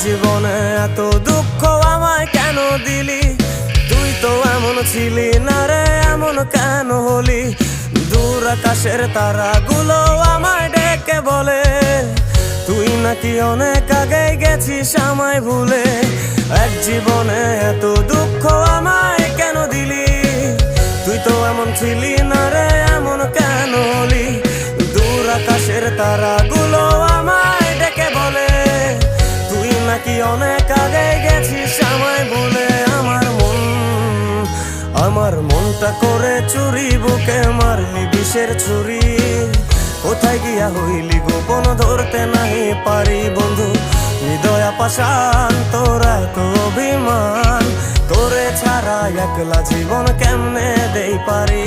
জীবনে এত দুঃখ আমায় কেন দিলি? তুই তো এমন ছিলি না রে, এমন কেন হলি? দূর আকাশের তারাগুলো আমায় ডেকে বলে তুই নাকি অনেক আগে গেছিস আমায় ভুলে। এক জীবনে এত দুঃখ আমায় কেন দিলি? তুই তো এমন ছিলি না রে, এমন কেন হলি? দূর আকাশের তারাগুলো আমায় ডেকে বলে তুই নাকি অনেক আগে গেছিস আমায় ভুলে। আমার মনটা করে চুরি, বুকে মারলি বিষের ছুরি। কোথায় গিয়া হইলি গোপন ধরতে নাহি পারি বন্ধু। হৃদয় পাষাণ তোরা তো অভিমান, তোরে ছাড়া একলা জীবন কেমনে দেই পারি।